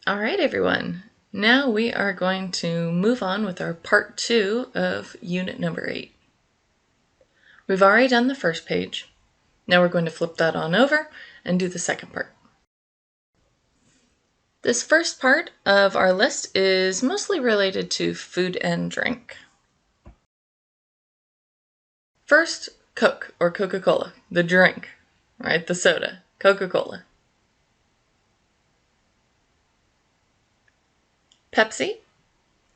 All right, everyone. Now we are going to move on with our part 2 of unit number 8. We've already done the first page. Now we're going to flip that on over and do the second part. This first part of our list is mostly related to food and drink. First, Coke or Coca-Cola, the drink, right? The soda, Coca-Cola. Pepsi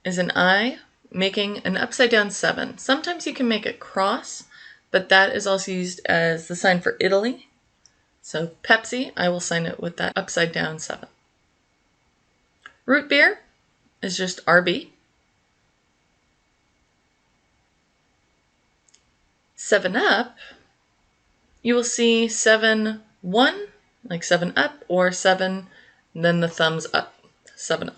is an I making an upside down 7. Sometimes you can make it cross, but that is also used as the sign for Italy. So Pepsi, I will sign it with that upside down 7. Root beer is just RB. 7-Up, you will see 7-1, like 7-Up, or 7, and then the thumbs up, 7-Up.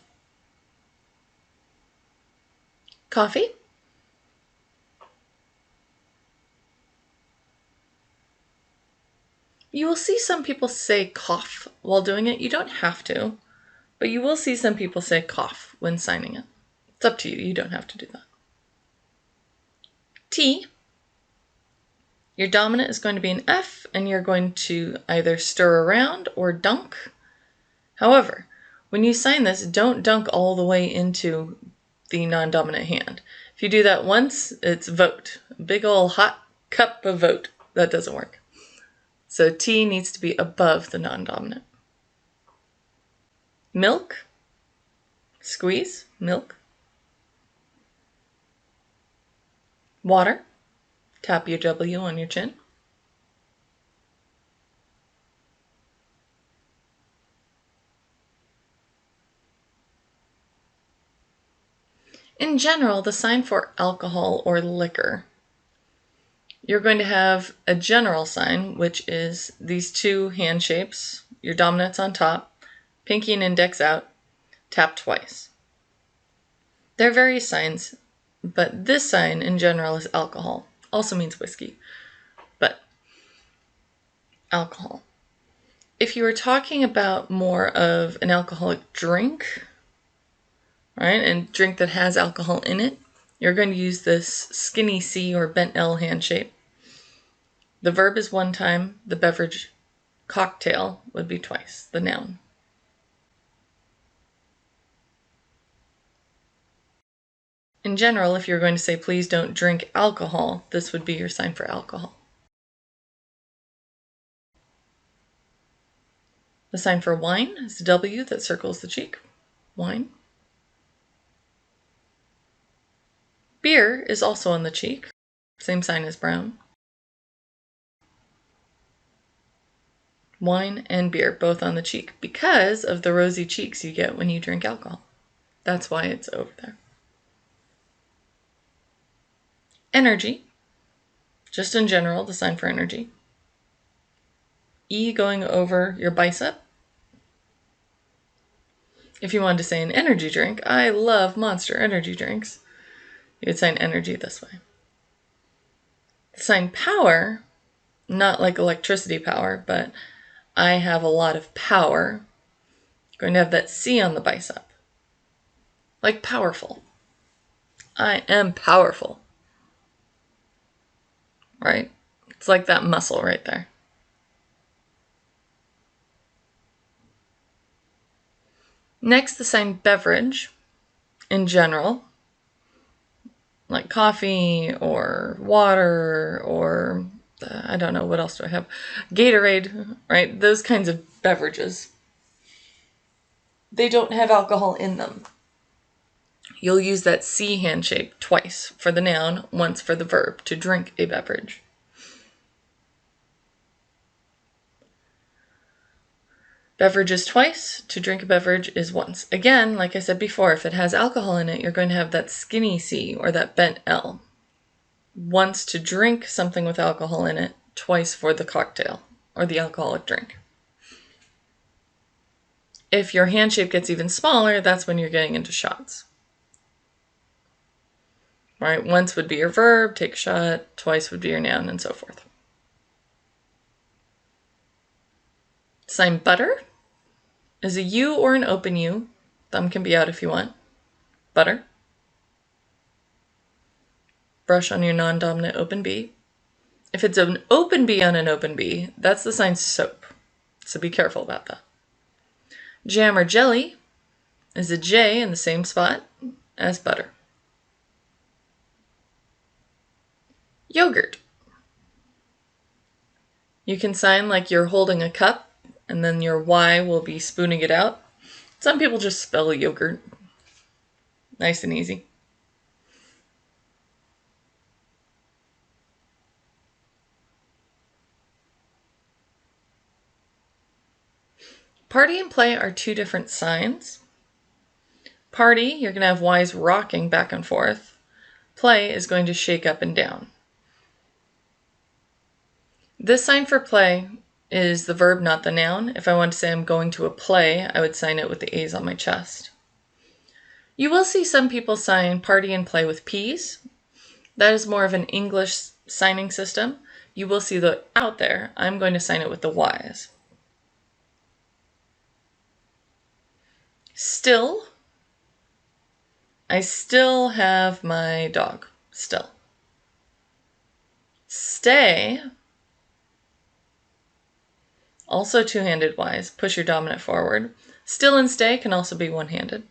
Coffee. You will see some people say cough while doing it. You don't have to, but you will see some people say cough when signing it. It's up to you. You don't have to do that. Tea. Your dominant is going to be an F, and you're going to either stir around or dunk. However, when you sign this, don't dunk all the way into the non-dominant hand. If you do that once, it's vote. A big old hot cup of vote. That doesn't work. So T needs to be above the non-dominant. Milk. Squeeze. Milk. Water. Tap your W on your chin. In general, the sign for alcohol or liquor, you're going to have a general sign, which is these two hand shapes, your dominant's on top, pinky and index out, tap twice. There are various signs, but this sign in general is alcohol. Also means whiskey, but alcohol. If you were talking about more of an alcoholic drink, right, and drink that has alcohol in it, you're going to use this skinny C or bent L hand shape. The verb is one time, the beverage cocktail would be twice, the noun. In general, if you're going to say please don't drink alcohol, this would be your sign for alcohol. The sign for wine is W that circles the cheek, wine. Beer is also on the cheek, same sign as brown. Wine and beer, both on the cheek, because of the rosy cheeks you get when you drink alcohol. That's why it's over there. Energy, just in general, the sign for energy. E going over your bicep. If you wanted to say an energy drink, I love Monster energy drinks, you would sign energy this way. The sign power, not like electricity power, but I have a lot of power. Going to have that C on the bicep. Like powerful. I am powerful. Right? It's like that muscle right there. Next, the sign beverage in general, like coffee or water or I don't know, what else do I have? Gatorade, right? Those kinds of beverages. They don't have alcohol in them. You'll use that C hand shape twice for the noun, once for the verb, to drink a beverage. Beverage is twice, to drink a beverage is once. Again, like I said before, if it has alcohol in it, you're going to have that skinny C or that bent L. Once to drink something with alcohol in it, twice for the cocktail or the alcoholic drink. If your hand shape gets even smaller, that's when you're getting into shots. Right? Once would be your verb, take a shot, twice would be your noun, and so forth. Sign butter is a U or an open U. Thumb can be out if you want. Butter. Brush on your non-dominant open B. If it's an open B on an open B, that's the sign soap. So be careful about that. Jam or jelly is a J in the same spot as butter. Yogurt. You can sign like you're holding a cup, and then your Y will be spooning it out. Some people just spell yogurt. Nice and easy. Party and play are two different signs. Party, you're going to have Y's rocking back and forth. Play is going to shake up and down. This sign for play is the verb, not the noun. If I want to say I'm going to a play, I would sign it with the A's on my chest. You will see some people sign party and play with P's. That is more of an English signing system. You will see that out there. I'm going to sign it with the Y's. Still. I still have my dog. Still. Stay. Also two-handed Y's. Push your dominant forward. Still and stay can also be one-handed.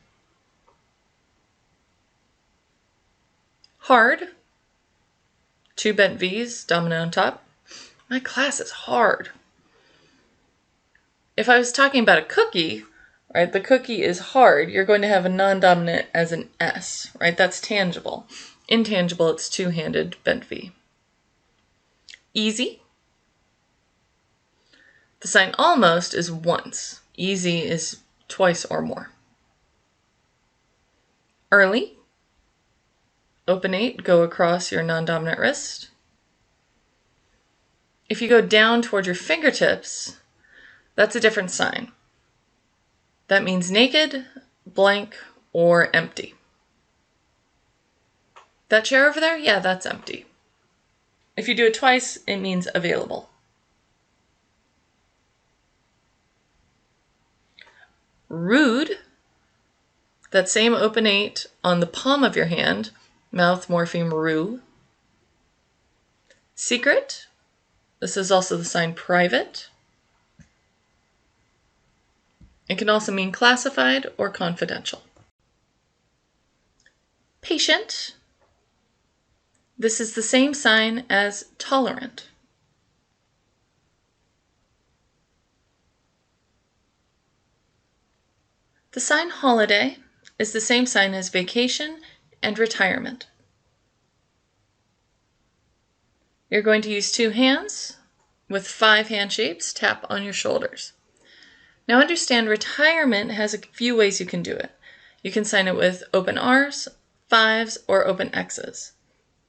Hard. Two bent V's, dominant on top. My class is hard. If I was talking about a cookie, right, the cookie is hard, you're going to have a non-dominant as an S, right? That's tangible. Intangible, it's two-handed bent V. Easy. The sign almost is once. Easy is twice or more. Early. Open 8, go across your non-dominant wrist. If you go down toward your fingertips, that's a different sign. That means naked, blank, or empty. That chair over there? Yeah, that's empty. If you do it twice, it means available. Rude. That same open 8 on the palm of your hand, mouth morpheme ru. Secret. This is also the sign private. It can also mean classified or confidential. Patient. This is the same sign as tolerant. The sign holiday is the same sign as vacation and retirement. You're going to use two hands with 5 hand shapes. Tap on your shoulders. Now understand, retirement has a few ways you can do it. You can sign it with open R's, 5s, or open X's.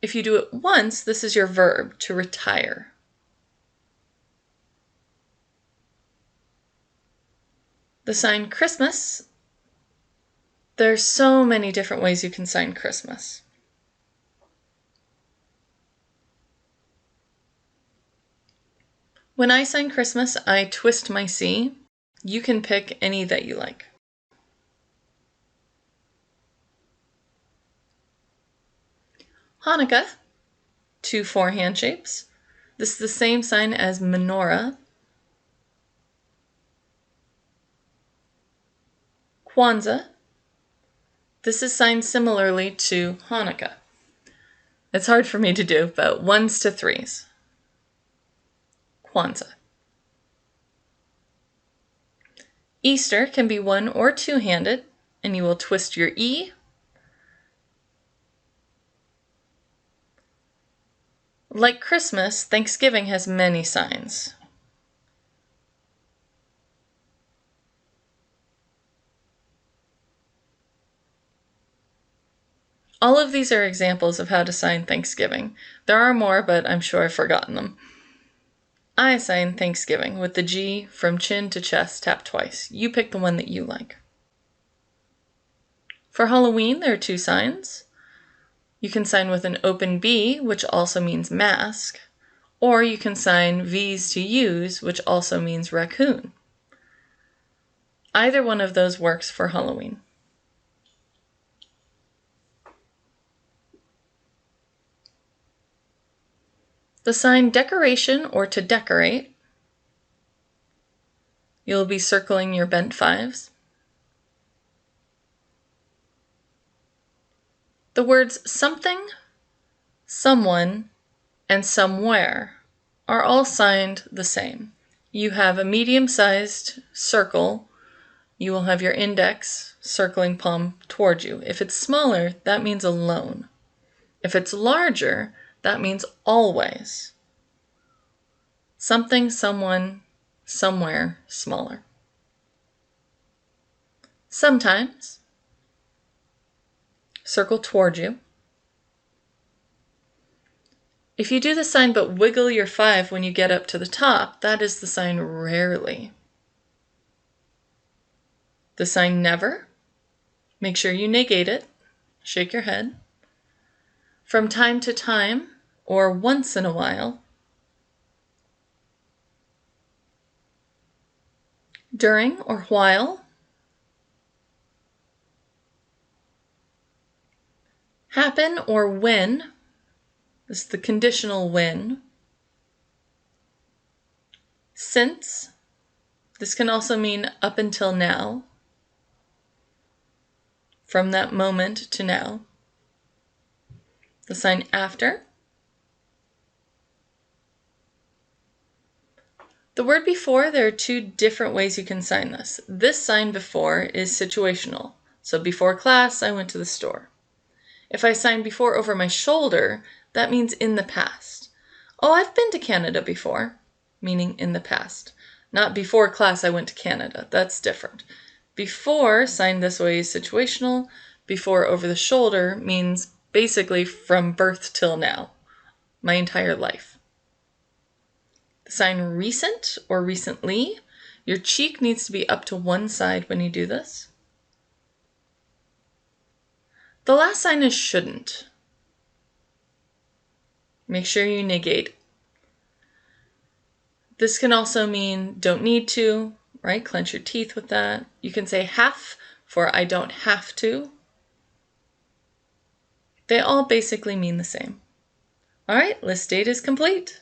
If you do it once, this is your verb, to retire. The sign Christmas. There's so many different ways you can sign Christmas. When I sign Christmas, I twist my C. You can pick any that you like. Hanukkah, 2 4-hand shapes. This is the same sign as menorah. KWANZAA. This is signed similarly to Hanukkah. It's hard for me to do, but 1s to 3s. KWANZAA. Easter can be 1 or 2-handed, and you will twist your E. Like Christmas, Thanksgiving has many signs. All of these are examples of how to sign Thanksgiving. There are more, but I'm sure I've forgotten them. I sign Thanksgiving with the G from chin to chest, tap twice. You pick the one that you like. For Halloween, there are 2 signs. You can sign with an open B, which also means mask, or you can sign V's to U's, which also means raccoon. Either one of those works for Halloween. The sign decoration or to decorate, you'll be circling your bent fives. The words something, someone, and somewhere are all signed the same. You have a medium-sized circle. You will have your index circling palm towards you. If it's smaller, that means alone. If it's larger, that means always. Something, someone, somewhere, smaller. Sometimes, circle toward you. If you do the sign but wiggle your five when you get up to the top, that is the sign rarely. The sign never, make sure you negate it, shake your head. From time to time, or once in a while. During or while. Happen or when. This is the conditional when. Since. This can also mean up until now. From that moment to now. The sign after. The word before, there are two different ways you can sign this. This sign before is situational. So before class, I went to the store. If I sign before over my shoulder, that means in the past. Oh, I've been to Canada before, meaning in the past. Not before class, I went to Canada. That's different. Before, signed this way, is situational. Before over the shoulder means basically from birth till now, my entire life. The sign recent or recently, your cheek needs to be up to one side when you do this. The last sign is shouldn't. Make sure you negate. This can also mean don't need to, right? Clench your teeth with that. You can say have for I don't have to. They all basically mean the same. All right, list date is complete.